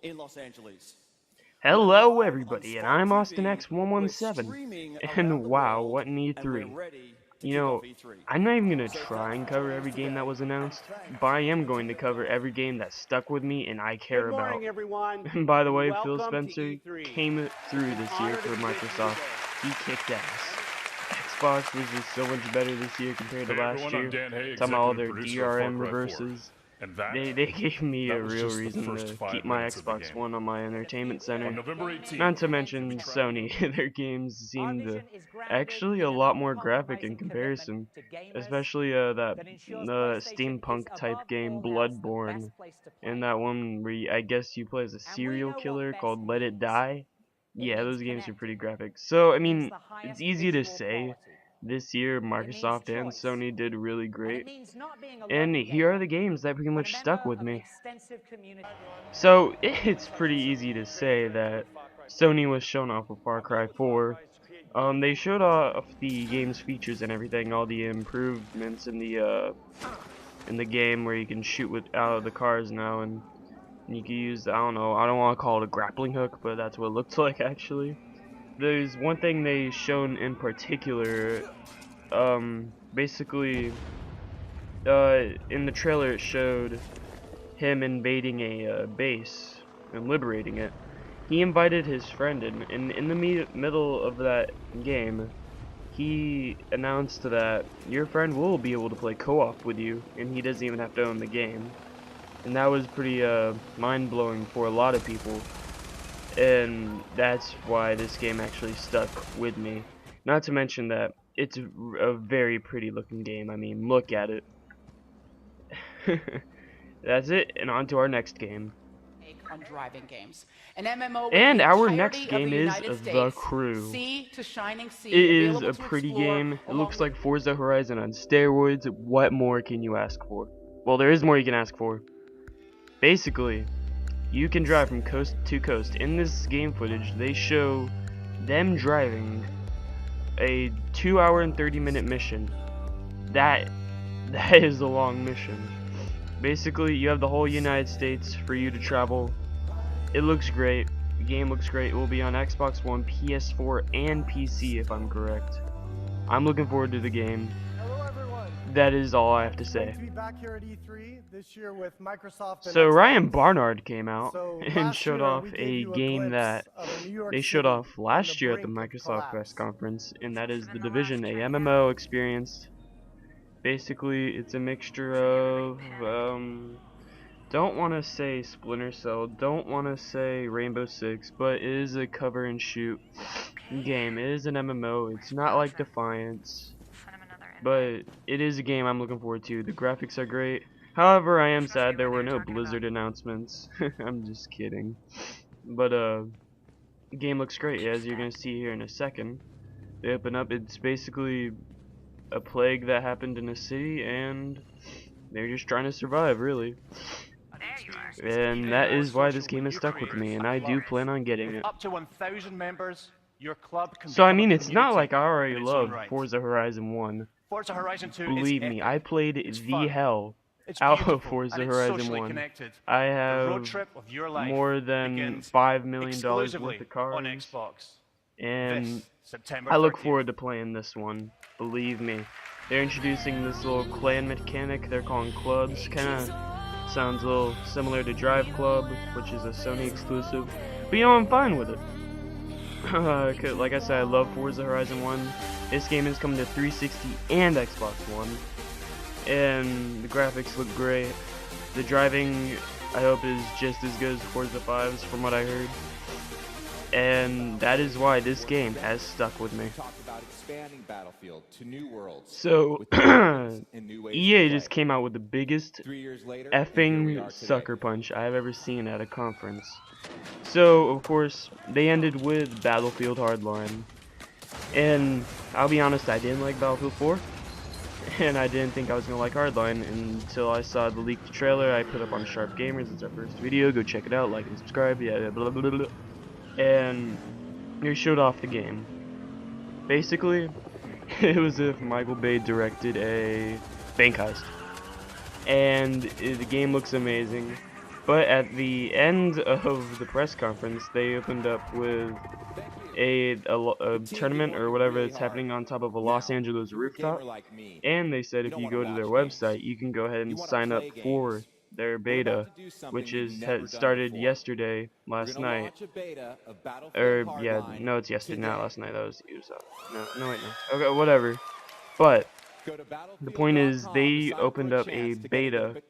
in Los Angeles. Hello everybody, and I'm Austin X117, and wow, what an E3. You know, I'm not even going to try and cover every game that was announced, but I am going to cover every game that stuck with me and I care Good about. morning, everyone. And by the and way, Phil welcome to Spencer E3. came through this year for Microsoft. He kicked ass. Xbox was just so much better this year compared to last year. Talking about all their DRM reverses. They gave me a real reason to keep my Xbox One on my entertainment center. Not to mention Sony, their games seemed actually a lot more graphic in comparison. Especially that steampunk type game Bloodborne, and that one where I guess you play as a serial killer called Let It Die. Yeah, those games are pretty graphic. So I mean, it's easy to say this year Microsoft and Sony did really great. And here are the games that pretty much stuck with me. So it's pretty easy to say that Sony was shown off with Far Cry 4. They showed off the game's features and everything, all the improvements in the game where you can shoot out of the cars now, and you can use, I don't know, I don't want to call it a grappling hook, but that's what it looks like actually. There's one thing they shown in particular, basically, in the trailer it showed him invading a base and liberating it. He invited his friend in the middle of that game. He announced that your friend will be able to play co-op with you, and he doesn't even have to own the game. And that was pretty mind-blowing for a lot of people, and that's why this game actually stuck with me. Not to mention that it's a very pretty looking game. I mean, look at it. That's it, and on to our next game. On driving games. An MMO and our next game is The Crew. It is a pretty game. It looks like Forza Horizon on steroids. What more can you ask for? Well, there is more you can ask for. Basically, you can drive from coast to coast. In this game footage, they show them driving a 2-hour and 30-minute mission. That is a long mission. Basically, you have the whole United States for you to travel. It looks great. The game looks great. It will be on Xbox One, PS4, and PC if I'm correct. I'm looking forward to the game. Hello everyone. That is all I have to say. Great to be back here at E3 this year with Microsoft and So Xbox. Ryan Barnard came out So and showed year, off we gave a you game glimpse that of a New York they showed City off on last the year at the brink of Microsoft collapse. press conference, and that is the Division, a MMO experience. Basically, it's a mixture of don't want to say Splinter Cell, don't want to say Rainbow Six, but it is a cover and shoot game. It is an MMO. It's not like Defiance, but it is a game I'm looking forward to. The graphics are great. However, I am sad there were no Blizzard announcements. I'm just kidding. But the game looks great, as you're gonna see here in a second. They open up. It's basically a plague that happened in a city, and they're just trying to survive, really. And that is why this game has stuck with me, and I do plan on getting it. Up to 1,000 members, your club can So I become mean, a it's not community like I already in its own love right. Forza Horizon 1. Forza Horizon 2 Believe is me, epic. I played It's the fun. hell It's out beautiful, of Forza and it's Horizon socially 1. connected. I The have road trip of your life more than begins $5 million exclusively worth of cars, on Xbox. and This September I look 30th. forward to playing this one. Believe me. They're introducing this little clan mechanic they're calling clubs. Kinda sounds a little similar to Drive Club, which is a Sony exclusive. But you know, I'm fine with it. Like I said, I love Forza Horizon 1. This game is coming to 360 and Xbox One. And the graphics look great. The driving, I hope, is just as good as Forza 5's from what I heard. And that is why this game has stuck with me. So, EA just came out with the biggest effing sucker punch I have ever seen at a conference. So, of course, they ended with Battlefield Hardline. And I'll be honest, I didn't like Battlefield 4. And I didn't think I was going to like Hardline until I saw the leaked trailer I put up on Sharp Gamers. It's our first video. Go check it out, like and subscribe. Yeah, blah blah blah blah. And they showed off the game. Basically, it was as if Michael Bay directed a bank heist. And the game looks amazing. But at the end of the press conference, they opened up with a tournament or whatever that's happening on top of a Los Angeles rooftop, and they said if you go to their website, you can go ahead and sign up for their beta, which has started yesterday, last night. Or yeah, no, it's yesterday, not last night. That was Ubisoft. No, wait, no. Okay, whatever. But the point is, they opened up a beta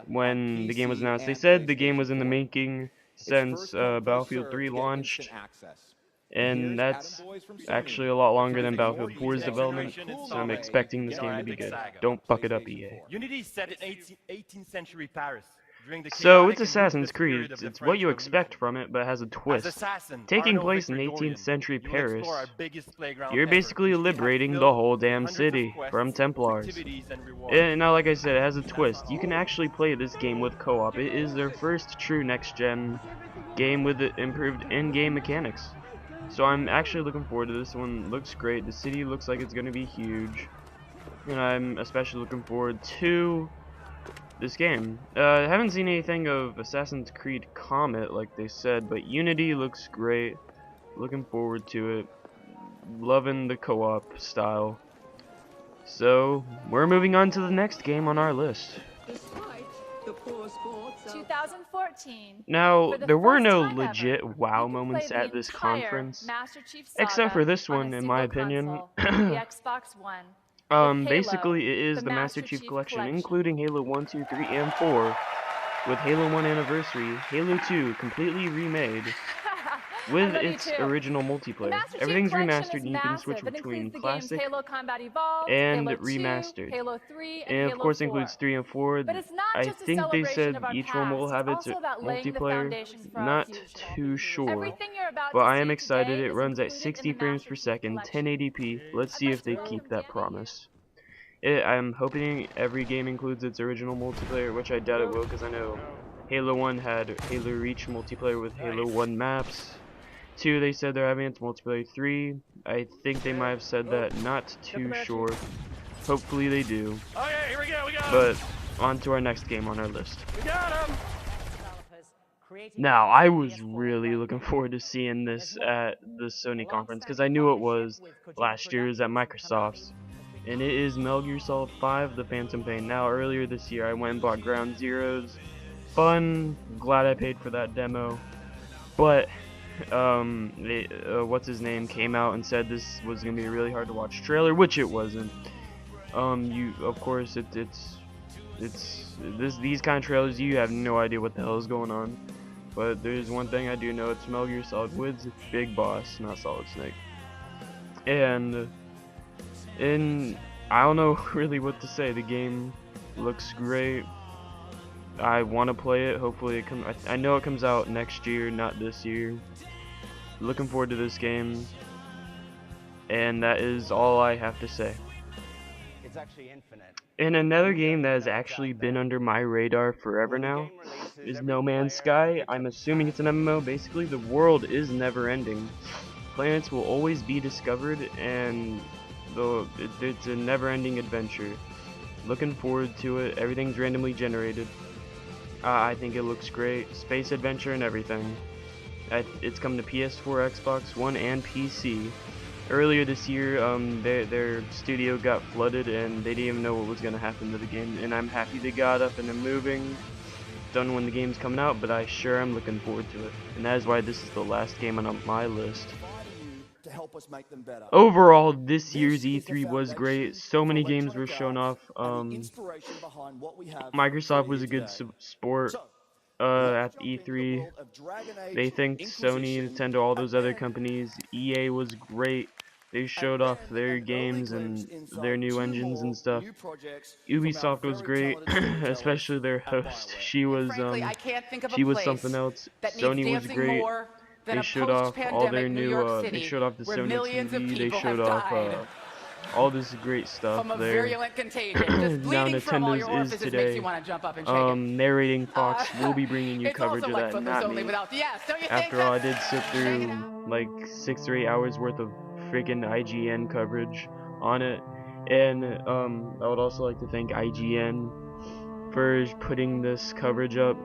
when the game was announced. They said the game was in the making since Battlefield 3 launched, and that's actually a lot longer than Battlefield 4's development, so I'm expecting this game to be good. Don't fuck it up, EA. Unity is set in 18th century Paris. So it's Assassin's Creed. It's what you expect from it, but it has a twist. Taking place in 18th century Paris, you're basically liberating the whole damn city from Templars. And now, like I said, it has a twist. You can actually play this game with co-op. It is their first true next-gen game with improved in-game mechanics. So I'm actually looking forward to this one. Looks great. The city looks like it's going to be huge. And I'm especially looking forward to this game. I haven't seen anything of Assassin's Creed Comet like they said, but Unity looks great. Looking forward to it. Loving the co-op style. So, we're moving on to the next game on our list. 2014. Now, there were no legit wow moments at this conference, except for this one, in my opinion. The Xbox One. Basically, it is the Master Chief Collection, including Halo 1, 2, 3, and 4, with Halo 1 Anniversary, Halo 2 completely remade, with its original multiplayer. Everything's remastered, and you can switch between classic and remastered. Halo 3, and of course includes 3 and 4. I think they said each one will have its multiplayer. Not too sure, but I am excited. It runs at 60 frames per second, 1080p. Let's see if they keep that promise. I'm hoping every game includes its original multiplayer, which I doubt it will, because I know Halo 1 had Halo Reach multiplayer with Halo 1 maps. 2, they said they're having its multiplayer. 3, I think they might have said that. Not too sure. Hopefully they do. Okay, here we go, But on to our next game on our list. We got him! Now, I was really looking forward to seeing this at the Sony conference, because I knew it was last year's at Microsoft's. And it is Metal Gear Solid 5, The Phantom Pain. Now, earlier this year, I went and bought Ground Zeroes. Fun, glad I paid for that demo. But, what's his name came out and said this was going to be a really hard to watch trailer, which it wasn't. Of course, these kind of trailers, you have no idea what the hell is going on. But there's one thing I do know, it's Metal Gear Solid with Big Boss, not Solid Snake. And I don't know really what to say. The game looks great. I want to play it. Hopefully it comes. I know it comes out next year, not this year. Looking forward to this game. And that is all I have to say. It's actually infinite. And another game that has actually been under my radar forever now is No Man's Sky. I'm assuming it's an MMO. Basically, the world is never ending. Planets will always be discovered, and it's a never-ending adventure. Looking forward to it. Everything's randomly generated. I think it looks great. Space adventure and everything. It's come to PS4, Xbox One, and PC. Earlier this year, their studio got flooded, and they didn't even know what was going to happen to the game. And I'm happy they got up and they're moving. Don't know when the game's coming out, but I sure am looking forward to it. And that is why this is the last game on my list. Overall, this year's E3 was great. So many games were shown off. Microsoft was a good sport at E3. They thanked Sony, Nintendo, all those other companies. EA was great. They showed off their games and their new engines and stuff. Ubisoft was great, especially their host. She was something else. Sony was great. They showed off all their new, they showed off the Sony TV, they showed off all this great stuff there. Now Nintendo's is today. Narrating Fox will be bringing you coverage of that, not me. After all, I did sit through like 6 or 8 hours worth of freaking IGN coverage on it. And I would also like to thank IGN for putting this coverage up.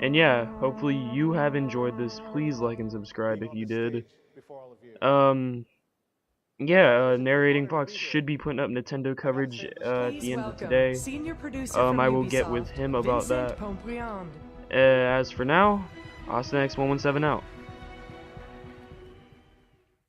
And yeah, hopefully you have enjoyed this. Please like and subscribe if you did. Yeah, Narrating Fox should be putting up Nintendo coverage at the end of today. I will get with him about that. As for now, Austin X117 out.